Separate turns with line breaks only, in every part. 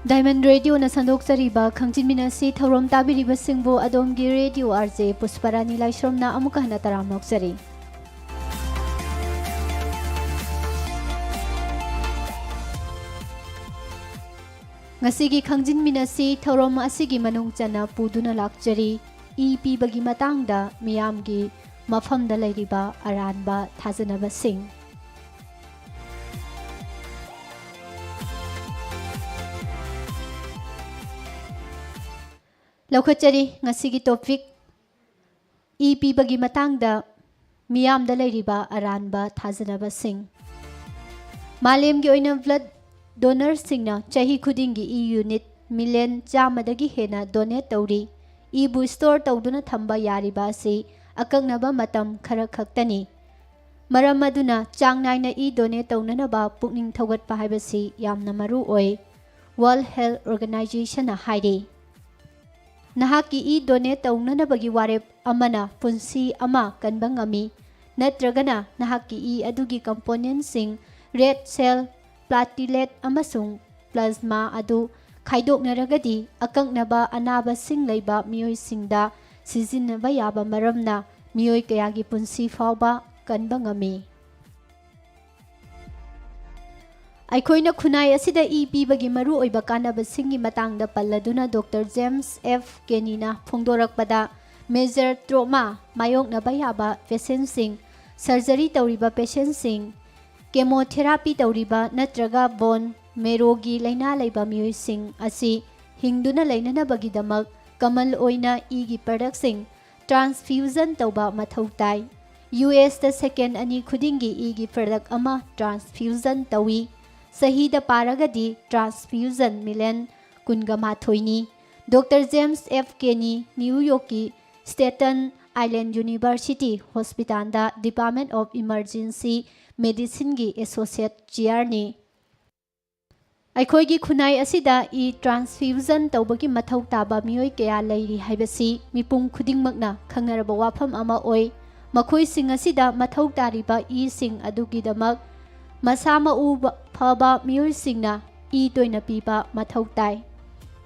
Diamond Radio na sandokjariba khangjinminasi thaurom tabiriba singbu adomgi radio RJ Pusparani Laishromna amuka hana taram nokjari. Ngasigi khangjinminasi thaurom asigi manungchana puduna lakjari e pibagi matangda miyamgi mafamda lairiba aranba thajanaba sing. Laukachari ngasigi topic e pibagi matangda miyamda lairiba aranba thajanaba sing. Malemgi oina blood donor singna chahi khudingi e unit million chamadagi hena donate tauri e bu store tauduna thamba yariba si akagnaba matam khara khaktani. Maram maduna changnaina e donate taunanaba pukning thogatpa haibasi yamna maru oi World Health Organization na hairi. Nahaki e donate taunanabagi warep amana punsi ama kanbangami natragana nahaki e adugi component sing red cell platelet amasung plasma adu khaidoknaragadi akaknaba anaba sing leiba mioi singda sizinaba yaba maramna mioi kayagi punsi fawba kanbangami. Aikoina khunai asida e pibagi maru oiba kanaba singi matangda palladuna Dr. James F. Kenina phongdorakpada major trauma mayoknaba yaba patient sing surgery tauriba patient sing chemotherapy tauriba natraga bone merogi laina laiba mioi sing asi hingduna lainanabagi damak kamal oina e gi product sing transfusion tauba mathau tai. US da second ani khudingi e gi product ama transfusion tawi. Sahida paragadi transfusion million kungama thoini. Dr. James F. Kenny New York ki Staten Island University Hospital da Department of Emergency Medicine gi associate chair ni. Aikoi gi khunai asida e transfusion tawbagi mathau taba mioi kaya lairi haibasi mipum khudingmakna khangnaraba wafam ama oi. Makhoi sing asida mathau tariba e sing adugi damak masama uba phaba mioi singna e toina piba mathau tai.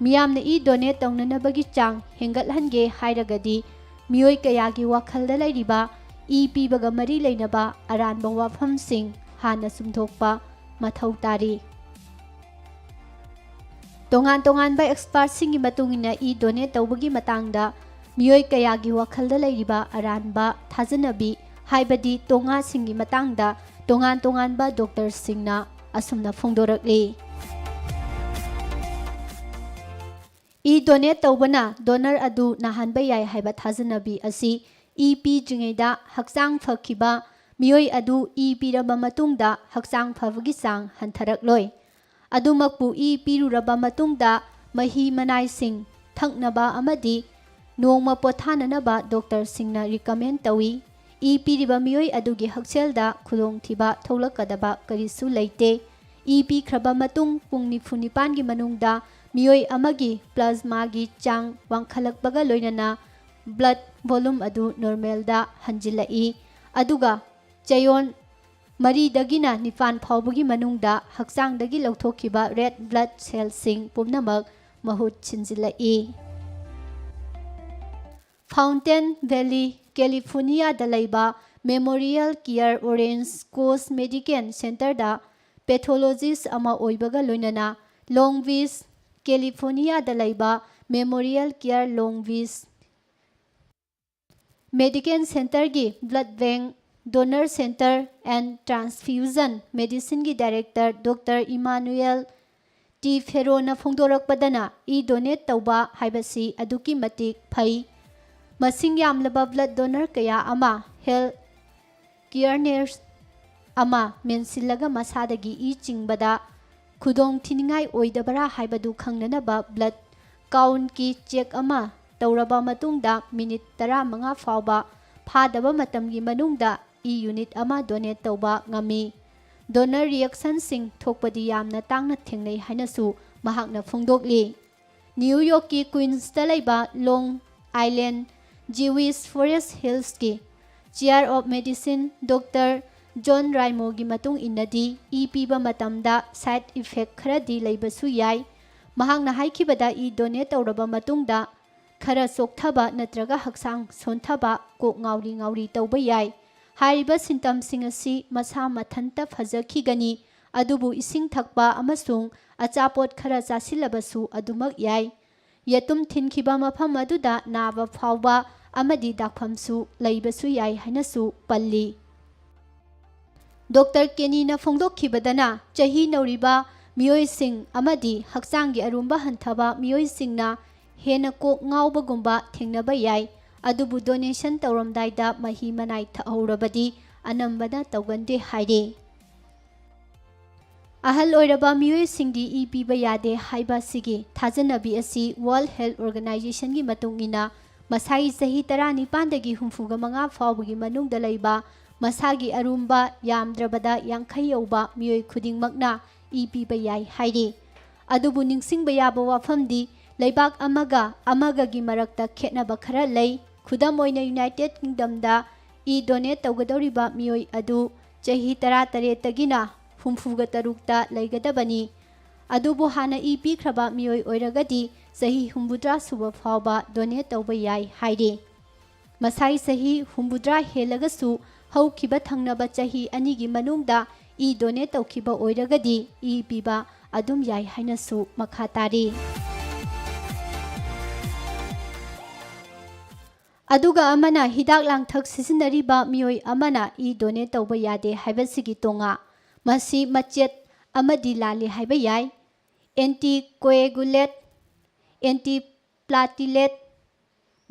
Miyamna e donate taunanabagi chang hengathange hairagadi mioi kayagi wakhalda lairiba e pibaga mari lainaba aranba wafam sing hana sumthokpa mathau tari. Tongan ba expert singi matungina e donate tawbagi matangda mioi kayagi wakhalda lairiba aranba thajanabi haibadi tonga singi matangda tongan ba doctor singna asumna phongdorakli. E donate tawbana donor adu nahanba yai haiba thajanabi asi e pi jingeda hakchang phakiba mioi adu e piraba matungda hakchang phabagi sang hantharak-loi. Adumakpu e piruraba matungda mahi manai sing thaknaba amadi nongma pothananaba doctor singna recommend tawi. E piriba mioi adugi hakselda khudong thiba tholakadaba karisu leite. E pi khraba matung pung nifunipan gi manungda mioi amagi plasma gi chang wangkhalakbaga loinana blood volume adu normal da hanjilai. Aduga chayon mari dagina nifan phawbagi manungda hakchang dagi lauthokhiba red blood cell sing pumnamak mahut chinjilai. Fountain Valley California da laiba Memorial Care Orange Coast Medical Center da pathologist ama oibaga loinana Long Beach California da laiba Memorial Care Long Beach Medical Center gi Blood Bank Donor Center and Transfusion Medicine gi Director Dr. Emmanuel T. Ferro na phongdorakpadana e donate tawba haibasi aduki matik phai. Masing yamlaba blood donor kaya ama health care nurse ama mensilaga masadagi e chingbada khudong thiningai oidabara haibadu khangnanaba blood count ki check ama tauraba matungda minute 15 fawba phadaba matamgi manungda e unit ama donate tawba ngami. Donor reaction sing thokpadi yamna tangna thengnei hainasu mahakna phongdokli. New York ki Queens da laiba Long Island Jewish Forest Hills ki Chair of Medicine Dr. John Raimo gi matung inadi e piba matamda side effect kharadi laibasu yai ꯃꯍꯥꯛꯅ ꯍꯥꯏꯈꯤꯕꯗ E donate ꯇꯧꯔꯕ ꯃꯇꯨꯡꯗ ꯈꯔ ꯆꯣꯛꯊꯕ ꯅꯠꯇ꯭ꯔꯒ ꯍꯛꯆꯥꯡ ꯁꯣꯟꯊꯕ ꯀꯣꯛ ꯉꯥꯎꯔꯤ ꯇꯧꯕ ꯌꯥꯏ꯫ ꯍꯥꯏꯔꯤꯕ ꯁꯤꯝꯇꯝꯁꯤꯡ ꯑꯁꯤ ꯃꯁꯥ ꯃꯊꯟꯇ ꯐꯖꯈꯤꯒꯅꯤ, ꯑꯗꯨꯕꯨ ꯏꯁꯤꯡ ꯊꯛꯄ ꯑꯃꯁꯨꯡ ꯑꯆꯥꯄꯣꯠ ꯈꯔ ꯆꯥꯁꯤꯜꯂꯕꯁꯨ ꯑꯗꯨꯃꯛ ꯌꯥꯏ꯫ ꯌꯦꯇꯨꯝ ꯊꯤꯟꯈꯤꯕ ꯃꯐꯝ ꯑꯗꯨꯗ ꯅꯥꯕ ꯐꯥꯎꯕ ꯑꯃꯗꯤ ꯗꯥꯛꯐꯝꯁꯨ ꯂꯩꯕꯁꯨ ꯌꯥꯏ ꯍꯥꯏꯅꯁꯨ ꯄꯜꯂꯤ꯫ ꯗꯣꯛꯇꯔ ꯀꯦꯅꯤꯅ ꯐꯣꯡꯗꯣꯛꯈꯤꯕꯗꯅ ꯆꯍꯤ ꯅꯧꯔꯤꯕ ꯃꯤꯑꯣꯏꯁꯤꯡ ꯑꯃꯗꯤ ꯍꯛꯆꯥꯡꯒꯤ ꯑꯔꯨꯝꯕ ꯍꯟꯊꯕ ꯃꯤꯑꯣꯏꯁꯤꯡꯅ ꯍꯦꯟꯅ ꯀꯣꯛ ꯉꯥꯎꯕꯒꯨꯝꯕ ꯊꯦꯡꯅꯕ ꯌꯥꯏ, ꯑꯗꯨꯕꯨ ꯗꯣꯅꯦꯁꯟ ꯇꯧꯔꯝꯗꯥꯏꯗ ꯃꯍꯤ ꯃꯅꯥꯏ ꯊꯛꯍꯧꯔꯕꯗꯤ ꯑꯅꯝꯕꯅ ꯇꯧꯒꯟꯗꯦ ꯍꯥꯏꯔꯤ꯫ ꯑꯍꯜ ꯑꯣꯏꯔꯕ ꯃꯤꯑꯣꯏꯁꯤꯡꯗꯤ ꯏ ꯄꯤꯕ ꯌꯥꯗꯦ ꯍꯥꯏꯕ ꯑꯁꯤꯒꯤ ꯊꯥꯖꯅꯕꯤ ꯑꯁꯤ ꯋꯥꯔꯜꯗ ꯍꯦꯜꯊ ꯑꯣꯔꯒꯅꯥꯏꯖꯦꯁꯟꯒꯤ ꯃꯇꯨꯡ ꯏꯟꯅ ꯃꯁꯥꯒꯤ ꯆꯍꯤ 19ꯗꯒꯤ 65 ꯐꯥꯎꯕꯒꯤ ꯃꯅꯨꯡꯗ ꯂꯩꯕ ꯃꯁꯥꯒꯤ ꯑꯔꯨꯝꯕ ꯌꯥꯝꯗ꯭ꯔꯕꯗ 50 ꯌꯧꯕ ꯃꯤꯑꯣꯏ ꯈꯨꯗꯤꯡꯃꯛꯅ ꯏ ꯄꯤꯕ ꯌꯥꯏ ꯍꯥꯏꯔꯤ꯫ ꯑꯗꯨꯕꯨ ꯅꯤꯡꯁꯤꯡꯕ ꯌꯥꯕ ꯋꯥꯐꯝꯗꯤ ꯂꯩꯕꯥꯛ ꯑꯃꯒ ꯑꯃꯒꯒꯤ ꯃꯔꯛꯇ ꯈꯦꯠꯅꯕ ꯈꯔ ꯂꯩ꯫ ꯈꯨꯗꯝ ꯑꯣꯏꯅ ꯌꯨꯅꯥꯏꯇꯦꯗ ꯀꯤꯡꯗꯝꯗ ꯏ ꯗꯣꯅꯦꯠ ꯇꯧꯒꯗꯧꯔꯤꯕ ꯃꯤꯑꯣꯏ ꯑꯗꯨ ꯆꯍꯤ 18ꯇꯒꯤꯅ 63ꯇ ꯂꯩꯒꯗꯕꯅꯤ, ꯑꯗꯨꯕꯨ ꯍꯥꯟꯅ ꯏ ꯄꯤꯈ꯭ꯔꯕ ꯃꯤꯑꯣꯏ ꯑꯣꯏꯔꯒꯗꯤ ꯆꯍꯤ 60 ꯁꯨꯕ ꯐꯥꯎꯕ ꯗꯣꯅꯦꯠ ꯇꯧꯕ ꯌꯥꯏ ꯍꯥꯏꯔꯤ꯫ ꯃꯁꯥꯒꯤ ꯆꯍꯤ 60 ꯍꯦꯜꯂꯒꯁꯨ ꯍꯧꯈꯤꯕ ꯊꯪꯅꯕ ꯆꯍꯤ 2ꯒꯤ ꯃꯅꯨꯡꯗ ꯏ ꯗꯣꯅꯦꯠ ꯇꯧꯈꯤꯕ ꯑꯣꯏꯔꯒꯗꯤ ꯏ ꯄꯤꯕ ꯑꯗꯨꯝ ꯌꯥꯏ ꯍꯥꯏꯅꯁꯨ ꯃꯈꯥ ꯇꯥꯔꯤ꯫ ꯑꯗꯨꯒ ꯑꯃꯅ ꯍꯤꯗꯥꯛ ꯂꯥꯡꯊꯛ ꯁꯤꯖꯤꯟꯅꯔꯤꯕ ꯃꯤꯑꯣꯏ ꯑꯃꯅ ꯏ ꯗꯣꯅꯦꯠ ꯇꯧꯕ ꯌꯥꯗꯦ ꯍꯥꯏꯕꯁꯤꯒꯤ ꯇꯣꯉꯥ ꯃꯁꯤ ꯃꯆꯦꯠ ꯑꯃꯗꯤ ꯂꯥꯜꯂꯤ ꯍꯥꯏꯕ ꯌꯥꯏ꯫ ꯑꯦꯟꯇꯤꯀꯣꯑꯦꯒꯨꯂꯦꯠ, ꯑꯦꯟꯇꯤꯄ꯭ꯂꯥꯇꯤꯂꯦꯠ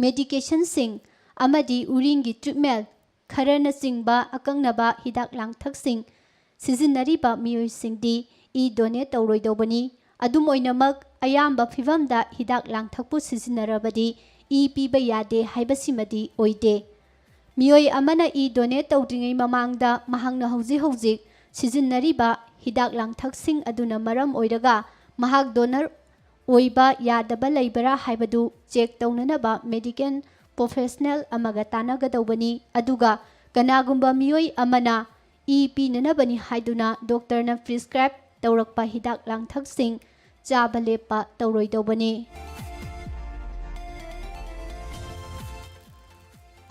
ꯃꯦꯗꯤꯀꯦꯁꯟꯁꯤꯡ ꯑꯃꯗꯤ ꯎꯔꯤꯡꯒꯤ ꯇ꯭ꯔꯤꯠꯃꯦꯟꯠ ꯈꯔꯅꯆꯤꯡꯕ ꯑꯀꯛꯅꯕ ꯍꯤꯗꯥꯛ ꯂꯥꯡꯊꯛꯁꯤꯡ ꯁꯤꯖꯤꯟꯅꯔꯤꯕ ꯃꯤꯑꯣꯏꯁꯤꯡꯗꯤ ꯏ ꯗꯣꯅꯦꯠ ꯇꯧꯔꯣꯏꯗꯧꯕꯅꯤ꯫ ꯑꯗꯨꯝ ꯑꯣꯏꯅꯃꯛ ꯑꯌꯥꯝꯕ ꯐꯤꯚꯝꯗ ꯍꯤꯗꯥꯛ ꯂꯥꯡꯊꯛꯄꯨ ꯁꯤꯖꯤꯟꯅꯔꯕꯗꯤ ꯏ ꯄꯤꯕ ꯌꯥꯗꯦ ꯍꯥꯏꯕꯁꯤꯃꯗꯤ ꯑꯣꯏꯗꯦ꯫ ꯃꯤꯑꯣꯏ ꯑꯃꯅ ꯏ ꯗꯣꯅꯦꯠ ꯇꯧꯗ꯭ꯔꯤꯉꯩ ꯃꯃꯥꯡꯗ ꯃꯍꯥꯛꯅ ꯍꯧꯖꯤꯛ ꯁꯤꯖꯤꯟꯅꯔꯤꯕ ꯍꯤꯗꯥꯛ ꯂꯥꯡꯊꯛꯁꯤꯡ ꯑꯗꯨꯅ ꯃꯔꯝ ꯑꯣꯏꯔꯒ ꯃꯍꯥꯛ ꯗꯣꯅꯔ ꯑꯣꯏꯕ ꯌꯥꯗꯕ ꯂꯩꯕꯔꯥ ꯍꯥꯏꯕꯗꯨ ꯆꯦꯛ ꯇꯧꯅꯅꯕ ꯃꯦꯗꯤꯀꯦꯜ ꯄ꯭ꯔꯣꯐꯦꯁꯅꯦꯜ ꯑꯃꯒ ꯇꯥꯟꯅꯒꯗꯧꯕꯅꯤ, ꯑꯗꯨꯒ ꯀꯅꯥꯒꯨꯝꯕ ꯃꯤꯑꯣꯏ ꯑꯃꯅ ꯏ ꯄꯤꯅꯅꯕꯅꯤ ꯍꯥꯏꯗꯨꯅ ꯗꯣꯛꯇꯔꯅ ꯄ꯭ꯔꯤꯁꯀ꯭ꯔꯥꯏꯕ ꯇꯧꯔꯛꯄ ꯍꯤꯗꯥꯛ ꯂꯥꯡꯊꯛꯁꯤꯡ ꯆꯥꯕ ꯂꯦꯞꯄ ꯇꯧꯔꯣꯏꯗꯧꯕꯅꯤ꯫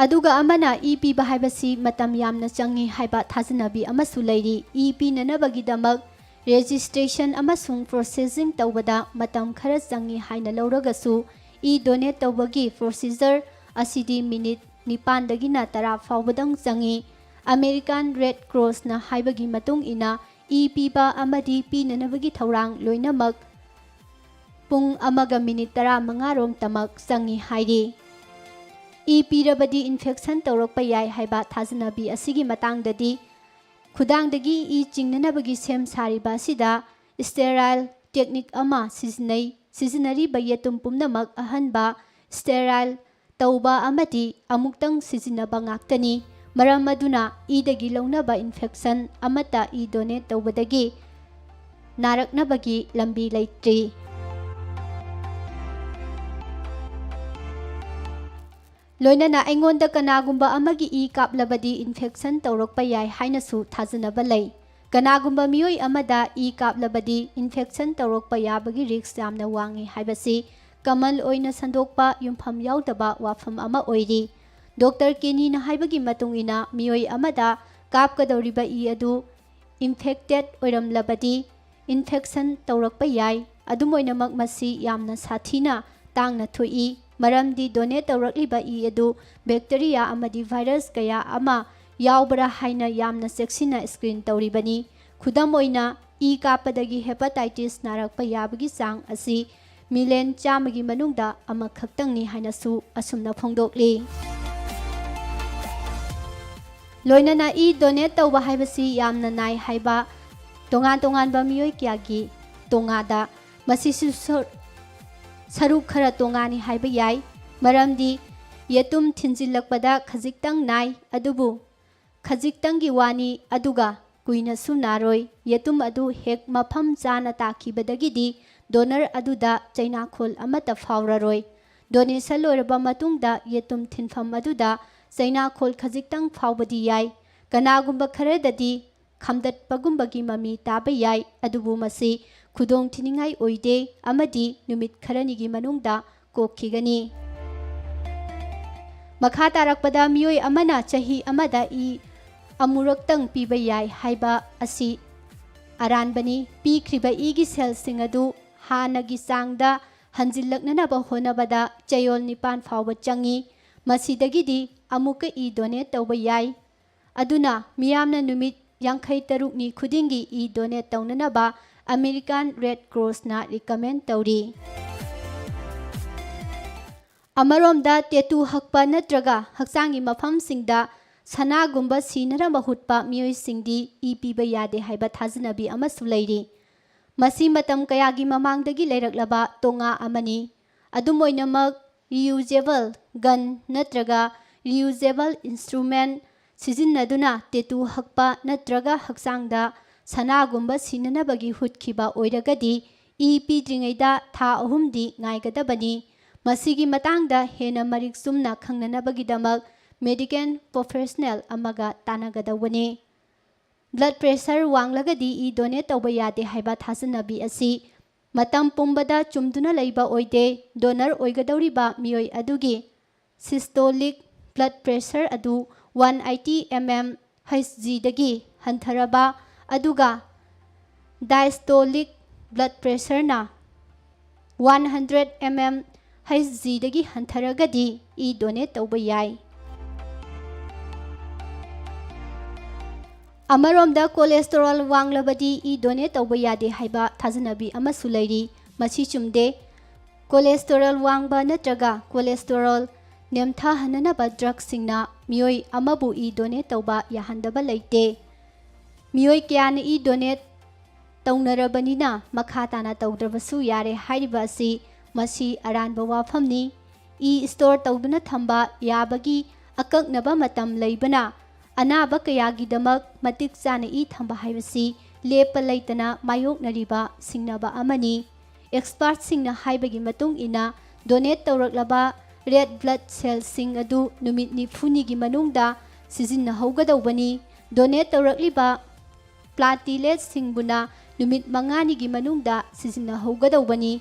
ꯑꯗꯨꯒ ꯑꯃꯅ ꯏ ꯄꯤꯕ ꯍꯥꯏꯕꯁꯤ ꯃꯇꯝ ꯌꯥꯝꯅ ꯆꯪꯏ ꯍꯥꯏꯕ ꯊꯥꯖꯅꯕꯤ ꯑꯃꯁꯨ ꯂꯩꯔꯤ꯫ ꯏ ꯄꯤꯅꯅꯕꯒꯤꯗꯃꯛ ꯔꯦꯖꯤꯁꯇ꯭ꯔꯦꯁꯟ ꯑꯃꯁꯨꯡ ꯄ꯭ꯔꯣꯁꯦꯁꯤꯡ ꯇꯧꯕꯗ ꯃꯇꯝ ꯈꯔ ꯆꯪꯏ ꯍꯥꯏꯅ ꯂꯧꯔꯒꯁꯨ ꯏ ꯗꯣꯅꯦꯠ ꯇꯧꯕꯒꯤ ꯄ꯭ꯔꯣꯁꯤꯖꯔ ꯑꯁꯤꯗꯤ ꯃꯤꯅꯤꯠ 9ꯗꯒꯤꯅ 10 ꯐꯥꯎꯕꯗꯪ ꯆꯪꯏ꯫ ꯑꯃꯦꯔꯤꯀꯥꯟ ꯔꯦꯗ ꯀ꯭ꯔꯣꯁꯅ ꯍꯥꯏꯕꯒꯤ ꯃꯇꯨꯡ ꯏꯟꯅ ꯏ ꯄꯤꯕ ꯑꯃꯗꯤ ꯄꯤꯅꯅꯕꯒꯤ ꯊꯧꯔꯥꯡ ꯂꯣꯏꯅꯃꯛ ꯄꯨꯡ 1ꯒ ꯃꯤꯅꯤꯠ 15ꯔꯣꯝꯇꯃꯛ ꯆꯪꯏ ꯍꯥꯏꯔꯤ꯫ ꯏ ꯄꯤꯔꯕꯗꯤ ꯏꯟꯐꯦꯛꯁꯟ ꯇꯧꯔꯛꯄ ꯌꯥꯏ ꯍꯥꯏꯕ ꯊꯥꯖꯅꯕꯤ ꯑꯁꯤꯒꯤ ꯃꯇꯥꯡꯗꯗꯤ ꯈꯨꯗꯥꯡꯗꯒꯤ ꯏ ꯆꯤꯡꯅꯅꯕꯒꯤ ꯁꯦꯝ ꯁꯥꯔꯤꯕ ꯑꯁꯤꯗ ꯁ꯭ꯇꯦꯔꯥꯏꯜ ꯇꯦꯛꯅꯤꯛ ꯑꯃ ꯁꯤꯖꯤꯟꯅꯩ꯫ ꯁꯤꯖꯤꯟꯅꯔꯤꯕ ꯌꯦꯇꯨꯝ ꯄꯨꯝꯅꯃꯛ ꯑꯍꯟꯕ, ꯁ꯭ꯇꯦꯔꯥꯏꯜ ꯇꯧꯕ ꯑꯃꯗꯤ ꯑꯃꯨꯛꯇꯪ ꯁꯤꯖꯤꯟꯅꯕ ꯉꯥꯛꯇꯅꯤ, ꯃꯔꯝ ꯑꯗꯨꯅ ꯏꯗꯒꯤ ꯂꯧꯅꯕ ꯏꯟꯐꯦꯛꯁꯟ ꯑꯃꯠꯇ ꯏ ꯗꯣꯅꯦꯠ ꯇꯧꯕꯗꯒꯤ ꯅꯥꯔꯛꯅꯕꯒꯤ ꯂꯝꯕꯤ ꯂꯩꯇ꯭ꯔꯤ꯫ ꯂꯣꯏꯅꯅ ꯑꯩꯉꯣꯟꯗ ꯀꯅꯥꯒꯨꯝꯕ ꯑꯃꯒꯤ ꯏ ꯀꯥꯞꯂꯕꯗꯤ ꯏꯟꯐꯦꯛꯁꯟ ꯇꯧꯔꯛꯄ ꯌꯥꯏ ꯍꯥꯏꯅꯁꯨ ꯊꯥꯖꯅꯕ ꯂꯩ꯫ ꯀꯅꯥꯒꯨꯝꯕ ꯃꯤꯑꯣꯏ ꯑꯃꯗ ꯏ ꯀꯥꯞꯂꯕꯗꯤ ꯏꯟꯐꯦꯛꯁꯟ ꯇꯧꯔꯛꯄ ꯌꯥꯕꯒꯤ ꯔꯤꯁꯛ ꯌꯥꯝꯅ ꯋꯥꯡꯏ ꯍꯥꯏꯕꯁꯤ ꯀꯃꯟ ꯑꯣꯏꯅ ꯁꯟꯗꯣꯛꯄ ꯌꯨꯝꯐꯝ ꯌꯥꯎꯗꯕ ꯋꯥꯐꯝ ꯑꯃ ꯑꯣꯏꯔꯤ꯫ ꯗꯣꯛꯇꯔ ꯀꯦꯅꯤꯅ ꯍꯥꯏꯕꯒꯤ ꯃꯇꯨꯡ ꯏꯟꯅ ꯃꯤꯑꯣꯏ ꯑꯃꯗ ꯀꯥꯞꯀꯗꯧꯔꯤꯕ ꯏ ꯑꯗꯨ ꯏꯟꯐꯦꯛꯇꯦꯗ ꯑꯣꯏꯔꯝꯂꯕꯗꯤ ꯏꯟꯐꯦꯛꯁꯟ ꯇꯧꯔꯛꯄ ꯌꯥꯏ꯫ ꯑꯗꯨꯝ ꯑꯣꯏꯅꯃꯛ ꯃꯁꯤ ꯌꯥꯝꯅ ꯁꯥꯊꯤꯅ ꯇꯥꯡꯅ ꯊꯣꯛꯏ, ꯃꯔꯝꯗꯤ ꯗꯣꯅꯦꯠ ꯇꯧꯔꯛꯂꯤꯕ ꯏ ꯑꯗꯨ ꯕꯦꯛꯇꯦꯔꯤꯌꯥ ꯑꯃꯗꯤ ꯚꯥꯏꯔꯁ ꯀꯌꯥ ꯑꯃ ꯌꯥꯎꯕ꯭ꯔꯥ ꯍꯥꯏꯅ ꯌꯥꯝꯅ ꯆꯦꯛꯁꯤꯟꯅ ꯁ꯭ꯀ꯭ꯔꯤꯟ ꯇꯧꯔꯤꯕꯅꯤ꯫ ꯈꯨꯗꯝ ꯑꯣꯏꯅ ꯏ ꯀꯥꯞꯄꯗꯒꯤ ꯍꯦꯄꯥꯇꯥꯏꯇꯤꯁ ꯅꯥꯔꯛꯄ ꯌꯥꯕꯒꯤ ꯆꯥꯡ ꯑꯁꯤ ꯃꯤꯂꯤꯌꯟ 100ꯒꯤ ꯃꯅꯨꯡꯗ ꯑꯃꯈꯛꯇꯪꯅꯤ ꯍꯥꯏꯅꯁꯨ ꯑꯁꯨꯝꯅ ꯐꯣꯡꯗꯣꯛꯂꯤ꯫ ꯂꯣꯏꯅꯅ ꯏ ꯗꯣꯅꯦꯠ ꯇꯧꯕ ꯍꯥꯏꯕꯁꯤ ꯌꯥꯝꯅ ꯅꯥꯏ ꯍꯥꯏꯕ ꯇꯣꯉꯥꯟ ꯇꯣꯉꯥꯟꯕ ꯃꯤꯑꯣꯏ ꯀꯌꯥꯒꯤ ꯇꯣꯉꯥꯗ ꯃꯁꯤꯁꯨ ꯁꯔꯨꯛ ꯈꯔ ꯇꯣꯉꯥꯅꯤ ꯍꯥꯏꯕ ꯌꯥꯏ, ꯃꯔꯝꯗꯤ ꯌꯦꯇꯨꯝ ꯊꯤꯟꯖꯤꯜꯂꯛꯄꯗ ꯈꯖꯤꯛꯇꯪ ꯅꯥꯏ, ꯑꯗꯨꯕꯨ ꯈꯖꯤꯛꯇꯪꯒꯤ ꯋꯥꯅꯤ, ꯑꯗꯨꯒ ꯀꯨꯏꯅꯁꯨ ꯅꯥꯔꯣꯏ꯫ ꯌꯦꯇꯨꯝ ꯑꯗꯨ ꯍꯦꯛ ꯃꯐꯝ ꯆꯥꯅ ꯇꯥꯈꯤꯕꯗꯒꯤꯗꯤ ꯗꯣꯅꯔ ꯑꯗꯨꯗ ꯆꯩꯅꯥꯈꯣꯜ ꯑꯃꯠꯇ ꯐꯥꯎꯔꯔꯣꯏ꯫ ꯗꯣꯅꯦꯁꯟ ꯂꯣꯏꯔꯕ ꯃꯇꯨꯡꯗ ꯌꯦꯇꯨꯝ ꯊꯤꯟꯐꯝ ꯑꯗꯨꯗ ꯆꯩꯅꯥꯈꯣꯜ ꯈꯖꯤꯛꯇꯪ ꯐꯥꯎꯕꯗꯤ ꯌꯥꯏ꯫ ꯀꯅꯥꯒꯨꯝꯕ ꯈꯔꯗꯗꯤ ꯈꯝꯗꯠꯄꯒꯨꯝꯕꯒꯤ ꯃꯃꯤ ꯇꯥꯕ ꯌꯥꯏ, ꯑꯗꯨꯕꯨ ꯃꯁꯤ ꯈꯨꯗꯣꯡ ꯊꯤꯅꯤꯡꯉꯥꯏ ꯑꯣꯏꯗꯦ ꯑꯃꯗꯤ ꯅꯨꯃꯤꯠ ꯈꯔꯅꯤꯒꯤ ꯃꯅꯨꯡꯗ ꯀꯣꯛꯈꯤꯒꯅꯤ꯫ ꯃꯈꯥ ꯇꯥꯔꯛꯄꯗ ꯃꯤꯑꯣꯏ ꯑꯃꯅ ꯆꯍꯤ ꯑꯃꯗ ꯑꯃꯨꯔꯛꯇꯪ ꯄꯤꯕ ꯌꯥꯏ ꯍꯥꯏꯕ ꯑꯁꯤ ꯑꯔꯥꯟꯕꯅꯤ꯫ ꯄꯤꯈ꯭ꯔꯤꯕ ꯏꯒꯤ ꯁꯦꯜꯁꯤꯡ ꯑꯗꯨ ꯍꯥꯟꯅꯒꯤ ꯆꯥꯡꯗ ꯍꯟꯖꯤꯜꯂꯛꯅꯅꯕ ꯍꯣꯠꯅꯕꯗ ꯆꯌꯣꯜ 9 ꯐꯥꯎꯕ ꯆꯪꯏ꯫ ꯃꯁꯤꯗꯒꯤꯗꯤ ꯑꯃꯨꯛꯀ ꯗꯣꯅꯦꯠ ꯇꯧꯕ ꯌꯥꯏ꯫ ꯑꯗꯨꯅ ꯃꯤꯌꯥꯝꯅ ꯅꯨꯃꯤꯠ 53ꯅꯤ ꯈꯨꯗꯤꯡꯒꯤ ꯗꯣꯅꯦꯠ ꯇꯧꯅꯅꯕ ꯑꯃꯦꯔꯤꯀꯥꯟ ꯔꯦꯗ ꯀ꯭ꯔꯣꯁꯅ ꯔꯤꯀꯃꯦꯟ ꯇꯧꯔꯤ꯫ ꯑꯃꯔꯣꯝꯗ ꯇꯦꯇꯨ ꯍꯛꯄ ꯅꯠꯇ꯭ꯔꯒ ꯍꯛꯆꯥꯡꯒꯤ ꯃꯐꯝꯁꯤꯡꯗ ꯁꯅꯥꯒꯨꯝꯕ ꯁꯤꯅꯔꯝꯕ ꯍꯨꯠꯄ ꯃꯤꯑꯣꯏꯁꯤꯡꯗꯤ ꯄꯤꯕ ꯌꯥꯗꯦ ꯍꯥꯏꯕ ꯊꯥꯖꯅꯕꯤ ꯑꯃꯁꯨ ꯂꯩꯔꯤ꯫ ꯃꯁꯤ ꯃꯇꯝ ꯀꯌꯥꯒꯤ ꯃꯃꯥꯡꯗꯒꯤ ꯂꯩꯔꯛꯂꯕ ꯇꯣꯉꯥ ꯑꯃꯅꯤ꯫ ꯑꯗꯨꯝ ꯑꯣꯏꯅꯃꯛ ꯔꯤꯌꯨꯖꯦꯕꯜ ꯒꯟ ꯅꯠꯇ꯭ꯔꯒ ꯔꯤꯌꯨꯖꯦꯕꯜ ꯏꯟꯁꯇ꯭ꯔꯨꯃꯦꯟ ꯁꯤꯖꯤꯟꯅꯗꯨꯅ ꯇꯦꯇꯨ ꯍꯛꯄ ꯅꯠꯇ꯭ꯔꯒ ꯍꯛꯆꯥꯡꯗ ꯁꯅꯥꯒꯨꯝꯕ ꯁꯤꯅꯅꯕꯒꯤ ꯍꯨꯠꯈꯤꯕ ꯑꯣꯏꯔꯒꯗꯤ ꯄꯤꯗ꯭ꯔꯤꯉꯩꯗ ꯊꯥ 3ꯗꯤ ꯉꯥꯏꯒꯗꯕꯅꯤ꯫ ꯃꯁꯤꯒꯤ ꯃꯇꯥꯡꯗ ꯍꯦꯟꯅ ꯃꯔꯤꯛ ꯆꯨꯝꯅ ꯈꯪꯅꯅꯕꯒꯤꯗꯃꯛ ꯃꯦꯗꯤꯀꯦꯜ ꯄ꯭ꯔꯣꯐꯦꯁꯅꯦꯜ ꯑꯃꯒ ꯇꯥꯟꯅꯒꯗꯧꯕꯅꯤ꯫ ꯕ꯭ꯂꯗ ꯄ꯭ꯔꯦꯁꯔ ꯋꯥꯡꯂꯒꯗꯤ ꯗꯣꯅꯦꯠ ꯇꯧꯕ ꯌꯥꯗꯦ ꯍꯥꯏꯕ ꯊꯥꯖꯅꯕꯤ ꯑꯁꯤ ꯃꯇꯝ ꯄꯨꯝꯕꯗ ꯆꯨꯝꯗꯨꯅ ꯂꯩꯕ ꯑꯣꯏꯗꯦ꯫ ꯗꯣꯅꯔ ꯑꯣꯏꯒꯗꯧꯔꯤꯕ ꯃꯤꯑꯣꯏ ꯑꯗꯨꯒꯤ ꯁꯤꯁꯇꯣꯂꯤꯛ ꯕ꯭ꯂꯗ ꯄ꯭ꯔꯦꯁꯔ ꯑꯗꯨ 180 mmHg ꯍꯟꯊꯔꯕ ꯑꯗꯨꯒ ꯗꯥꯏꯁꯇꯣꯂꯤꯛ ꯕ꯭ꯂꯗ ꯄ꯭ꯔꯦꯁꯔꯅ 100 mmHg ꯍꯟꯊꯔꯒꯗꯤ ꯗꯣꯅꯦꯠ ꯇꯧꯕ ꯌꯥꯏ꯫ ꯑꯃꯔꯣꯝꯗ ꯀꯣꯂꯦꯁꯇꯦꯔꯣꯜ ꯋꯥꯡꯂꯕꯗꯤ ꯗꯣꯅꯦꯠ ꯇꯧꯕ ꯌꯥꯗꯦ ꯍꯥꯏꯕ ꯊꯥꯖꯅꯕꯤ ꯑꯃꯁꯨ ꯂꯩꯔꯤ꯫ ꯃꯁꯤ ꯆꯨꯝꯗꯦ꯫ ꯀꯣꯂꯦꯁꯇꯦꯔꯣꯜ ꯋꯥꯡꯕ ꯅꯠꯇ꯭ꯔꯒ ꯀꯣꯂꯦꯁꯇꯦꯔꯣꯜ ꯅꯦꯝꯊꯍꯟꯅꯅꯕ ꯗ꯭ꯔꯒꯁꯤꯡꯅ ꯃꯤꯑꯣꯏ ꯑꯃꯕꯨ ꯗꯣꯅꯦꯠ ꯇꯧꯕ ꯌꯥꯍꯟꯗꯕ ꯂꯩꯇꯦ꯫ ꯃꯤꯑꯣꯏ ꯀꯌꯥꯅ ꯗꯣꯅꯦꯠ ꯇꯧꯅꯔꯕꯅꯤꯅ ꯃꯈꯥ ꯇꯥꯅ ꯇꯧꯗ꯭ꯔꯕꯁꯨ ꯌꯥꯔꯦ ꯍꯥꯏꯔꯤꯕ ꯑꯁꯤ ꯃꯁꯤ ꯑꯔꯥꯟꯕ ꯋꯥꯐꯝꯅꯤ꯫ ꯁ꯭ꯇꯣꯔ ꯇꯧꯗꯨꯅ ꯊꯝꯕ ꯌꯥꯕꯒꯤ ꯑꯀꯛꯅꯕ ꯃꯇꯝ ꯂꯩꯕꯅ ꯑꯅꯥꯕ ꯀꯌꯥꯒꯤꯗꯃꯛ ꯃꯇꯤꯛ ꯆꯥꯅ ꯊꯝꯕ ꯍꯥꯏꯕꯁꯤ ꯂꯦꯞꯄ ꯂꯩꯇꯅ ꯃꯥꯌꯣꯛꯅꯔꯤꯕ ꯁꯤꯡꯅꯕ ꯑꯃꯅꯤ꯫ ꯑꯦꯛꯁꯄꯔꯠꯁꯤꯡꯅ ꯍꯥꯏꯕꯒꯤ ꯃꯇꯨꯡ ꯏꯟꯅ ꯗꯣꯅꯦꯠ ꯇꯧꯔꯛꯂꯕ ꯔꯦꯗ ꯕ꯭ꯂꯗ ꯁꯦꯜꯁꯤꯡ ꯑꯗꯨ ꯅꯨꯃꯤꯠ 90ꯅꯤꯒꯤ ꯃꯅꯨꯡꯗ ꯁꯤꯖꯤꯟꯅꯍꯧꯒꯗꯧꯕꯅꯤ꯫ ꯗꯣꯅꯦꯠ ꯇꯧꯔꯛꯂꯤꯕ ꯄ꯭ꯂꯥꯇꯤꯂꯦꯠꯁꯤꯡꯕꯨꯅ ꯅꯨꯃꯤꯠ 5ꯅꯤꯒꯤ ꯃꯅꯨꯡꯗ ꯁꯤꯖꯤꯟꯅꯍꯧꯒꯗꯧꯕꯅꯤ꯫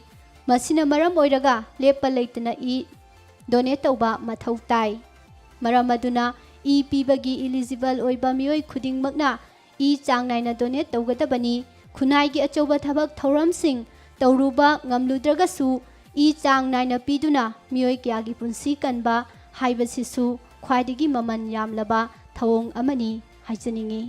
ꯃꯁꯤꯅ ꯃꯔꯝ ꯑꯣꯏꯔꯒ ꯂꯦꯞꯄ ꯂꯩꯇꯅ ꯗꯣꯅꯦꯠ ꯇꯧꯕ ꯃꯊꯧ ꯇꯥꯏ꯫ ꯃꯔꯝ ꯑꯗꯨꯅ ꯄꯤꯕꯒꯤ ꯏꯂꯤꯖꯤꯕꯜ ꯑꯣꯏꯕ ꯃꯤꯑꯣꯏ ꯈꯨꯗꯤꯡꯃꯛꯅ ꯆꯥꯡ ꯅꯥꯏꯅ ꯗꯣꯅꯦꯠ ꯇꯧꯒꯗꯕꯅꯤ꯫ ꯈꯨꯟꯅꯥꯏꯒꯤ ꯑꯆꯧꯕ ꯊꯕꯛ ꯊꯧꯔꯝꯁꯤꯡ ꯇꯧꯔꯨꯕ ꯉꯝꯂꯨꯗ꯭ꯔꯒꯁꯨ ꯆꯥꯡ ꯅꯥꯏꯅ ꯄꯤꯗꯨꯅ ꯃꯤꯑꯣꯏ ꯀꯌꯥꯒꯤ ꯄꯨꯟꯁꯤ ꯀꯟꯕ ꯍꯥꯏꯕꯁꯤꯁꯨ ꯈ꯭ꯋꯥꯏꯗꯒꯤ ꯃꯃꯜ ꯌꯥꯝꯂꯕ ꯊꯧꯑꯣꯡ ꯑꯃꯅꯤ ꯍꯥꯏꯖꯅꯤꯡꯏ꯫